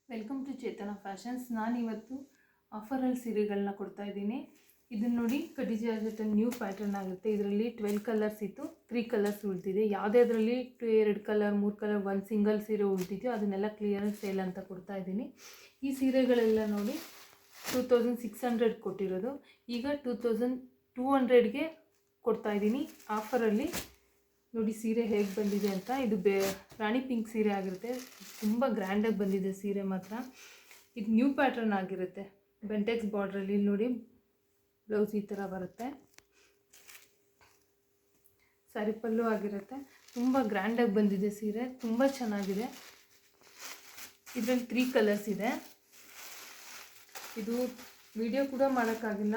Welcome to Chetana fashions. ನಾನಿವತ್ತು ಆಫರಲ್ಲಿ ಸೀರೆಗಳನ್ನ ಕೊಡ್ತಾ ಇದ್ದೀನಿ. ಇದನ್ನು ನೋಡಿ, ಕಡಿ ಜಾರ್ಜೆಟ್ ನ್ಯೂ ಪ್ಯಾಟರ್ನ್ ಆಗುತ್ತೆ. ಇದರಲ್ಲಿ 12 ಕಲರ್ಸ್ ಇತ್ತು, 3 ಕಲರ್ಸ್ ಉಳಿದಿದೆ. ಯಾವುದಾದ್ರಲ್ಲಿ 2 ಕಲರ್ 3 ಕಲರ್ ಒಂದು ಸಿಂಗಲ್ ಸೀರೆ ಉಳಿದಿದೆಯೋ ಅದನ್ನೆಲ್ಲ ಕ್ಲಿಯರೆನ್ಸ್ ಸೇಲ್ ಅಂತ ಕೊಡ್ತಾ ಇದ್ದೀನಿ. ಈ ಸೀರೆಗಳೆಲ್ಲ ನೋಡಿ 2600 ಕೊಟ್ಟಿರೋದು, ಈಗ 2200ಗೆ ಕೊಡ್ತಾ ಇದ್ದೀನಿ ಆಫರಲ್ಲಿ. ನೋಡಿ ಸೀರೆ ಹೇಗೆ ಬಂದಿದೆ ಅಂತ. ಇದು ರಾಣಿ ಪಿಂಕ್ ಸೀರೆ ಆಗಿರುತ್ತೆ. ತುಂಬ ಗ್ರ್ಯಾಂಡಾಗಿ ಬಂದಿದೆ ಸೀರೆ ಮಾತ್ರ. ಇದು ನ್ಯೂ ಪ್ಯಾಟರ್ನ್ ಆಗಿರುತ್ತೆ. ಬೆಂಟೆಕ್ಸ್ ಬಾರ್ಡ್ರಲ್ಲಿ ನೋಡಿ ಬ್ಲೌಸ್ ಈ ಥರ ಬರುತ್ತೆ. ಸ್ಯಾರಿ ಪಲ್ಲು ಆಗಿರುತ್ತೆ. ತುಂಬ ಗ್ರ್ಯಾಂಡಾಗಿ ಬಂದಿದೆ ಸೀರೆ, ತುಂಬ ಚೆನ್ನಾಗಿದೆ. ಇದರಲ್ಲಿ 3 ಕಲರ್ಸ್ ಇದೆ. ಇದು ವಿಡಿಯೋ ಕೂಡ ಮಾಡೋಕ್ಕಾಗಿಲ್ಲ,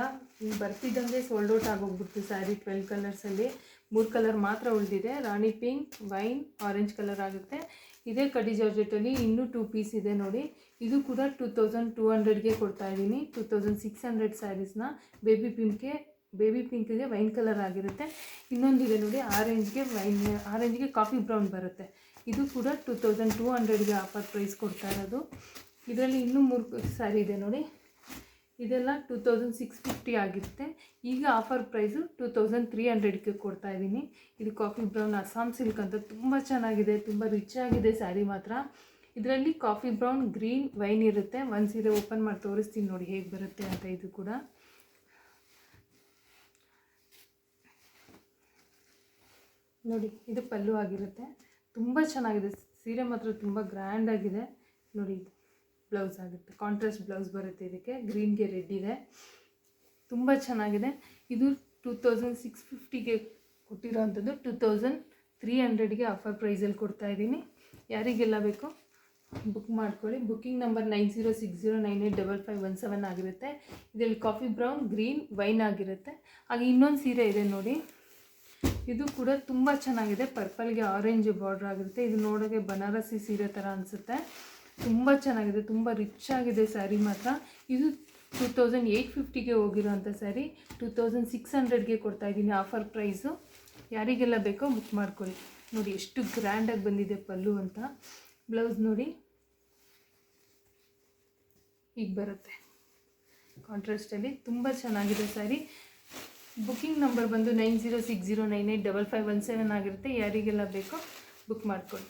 ಬರ್ತಿದ್ದಂಗೆ ಸೋಲ್ಡ್ ಔಟ್ ಆಗೋಗ್ಬಿಡ್ತು ಸ್ಯಾರಿ. 12 ಕಲರ್ಸಲ್ಲಿ 3 ಕಲರ್ ಮಾತ್ರ ಉಳಿದಿದೆ. ರಾಣಿ ಪಿಂಕ್, ವೈನ್, ಆರೆಂಜ್ ಕಲರ್ ಆಗುತ್ತೆ. ಇದೇ ಕಡಿ ಜಾರ್ಜೆಟಲ್ಲಿ ಇನ್ನೂ 2 ಪೀಸ್ ಇದೆ ನೋಡಿ. ಇದು ಕೂಡ 2200ಗೆ ಕೊಡ್ತಾ ಇದ್ದೀನಿ. 2600 ಸ್ಯಾರೀಸ್ನ ಬೇಬಿ ಪಿಂಕ್ಗೆ ವೈನ್ ಕಲರ್ ಆಗಿರುತ್ತೆ. ಇನ್ನೊಂದಿದೆ ನೋಡಿ, ಆರೆಂಜ್ಗೆ ಕಾಫಿ ಬ್ರೌನ್ ಬರುತ್ತೆ. ಇದು ಕೂಡ 2200ಗೆ ಆಫರ್ ಪ್ರೈಸ್ ಕೊಡ್ತಾ ಇರೋದು. ಇದರಲ್ಲಿ ಇನ್ನೂ 3 ಸ್ಯಾರಿ ಇದೆ ನೋಡಿ. ಇದೆಲ್ಲ 2650 ಆಗಿರುತ್ತೆ. ಈಗ ಆಫರ್ ಪ್ರೈಸು 2300ಗೆ ಕೊಡ್ತಾ ಇದ್ದೀನಿ. ಇದು ಕಾಫಿ ಬ್ರೌನ್ ಅಸ್ಸಾಂ ಸಿಲ್ಕ್ ಅಂತ ತುಂಬ ಚೆನ್ನಾಗಿದೆ, ತುಂಬ ರಿಚ್ ಆಗಿದೆ ಸ್ಯಾರಿ ಮಾತ್ರ. ಇದರಲ್ಲಿ ಕಾಫಿ ಬ್ರೌನ್, ಗ್ರೀನ್, ವೈನ್ ಇರುತ್ತೆ. ಒಂದು ಸೀರೆ ಓಪನ್ ಮಾಡಿ ತೋರಿಸ್ತೀನಿ ನೋಡಿ ಹೇಗೆ ಬರುತ್ತೆ ಅಂತ. ಇದು ಕೂಡ ನೋಡಿ, ಇದು ಪಲ್ಲು ಆಗಿರುತ್ತೆ. ತುಂಬ ಚೆನ್ನಾಗಿದೆ ಸೀರೆ ಮಾತ್ರ, ತುಂಬ ಗ್ರ್ಯಾಂಡಾಗಿದೆ ನೋಡಿ. ಇದು ಬ್ಲೌಸ್ ಆಗುತ್ತೆ, ಕಾಂಟ್ರಾಸ್ಟ್ ಬ್ಲೌಸ್ ಬರುತ್ತೆ. ಇದಕ್ಕೆ ಗ್ರೀನ್ಗೆ ರೆಡ್ ಇದೆ, ತುಂಬ ಚೆನ್ನಾಗಿದೆ. ಇದು 2650ಗೆ ಕೊಟ್ಟಿರೋ ಅಂಥದ್ದು 2300ಗೆ ಆಫರ್ ಪ್ರೈಸಲ್ಲಿ ಕೊಡ್ತಾ ಇದ್ದೀನಿ. ಯಾರಿಗೆಲ್ಲ ಬೇಕೋ ಬುಕ್ ಮಾಡ್ಕೊಳ್ಳಿ. ಬುಕ್ಕಿಂಗ್ ನಂಬರ್ 9060985517 ಆಗಿರುತ್ತೆ. ಇದರಲ್ಲಿ ಕಾಫಿ ಬ್ರೌನ್, ಗ್ರೀನ್, ವೈನ್ ಆಗಿರುತ್ತೆ. ಹಾಗೆ ಇನ್ನೊಂದು ಸೀರೆ ಇದೆ ನೋಡಿ, ಇದು ಕೂಡ ತುಂಬ ಚೆನ್ನಾಗಿದೆ. ಪರ್ಪಲ್ಗೆ ಆರೆಂಜ್ ಬಾರ್ಡ್ರ್ ಆಗಿರುತ್ತೆ. ಇದು ನೋಡೋಕ್ಕೆ ಬನಾರಸಿ ಸೀರೆ ಥರ ಅನಿಸುತ್ತೆ. ತುಂಬ ಚೆನ್ನಾಗಿದೆ, ತುಂಬ ರಿಚ್ ಆಗಿದೆ ಸ್ಯಾರಿ ಮಾತ್ರ. ಇದು 2850ಗೆ ಹೋಗಿರೋಂಥ ಸ್ಯಾರಿ 2600ಗೆ ಕೊಡ್ತಾ ಇದ್ದೀನಿ ಆಫರ್ ಪ್ರೈಸು. ಯಾರಿಗೆಲ್ಲ ಬೇಕೋ ಬುಕ್ ಮಾಡ್ಕೊಳ್ಳಿ. ನೋಡಿ ಎಷ್ಟು ಗ್ರ್ಯಾಂಡಾಗಿ ಬಂದಿದೆ ಪಲ್ಲು ಅಂತ. ಬ್ಲೌಸ್ ನೋಡಿ ಈಗ ಬರುತ್ತೆ ಕಾಂಟ್ರಾಸ್ಟಲ್ಲಿ, ತುಂಬ ಚೆನ್ನಾಗಿದೆ ಸ್ಯಾರಿ. ಬುಕ್ಕಿಂಗ್ ನಂಬರ್ ಬಂದು 9060985517 ಆಗಿರುತ್ತೆ. ಯಾರಿಗೆಲ್ಲ ಬೇಕೋ ಬುಕ್ ಮಾಡ್ಕೊಳ್ಳಿ.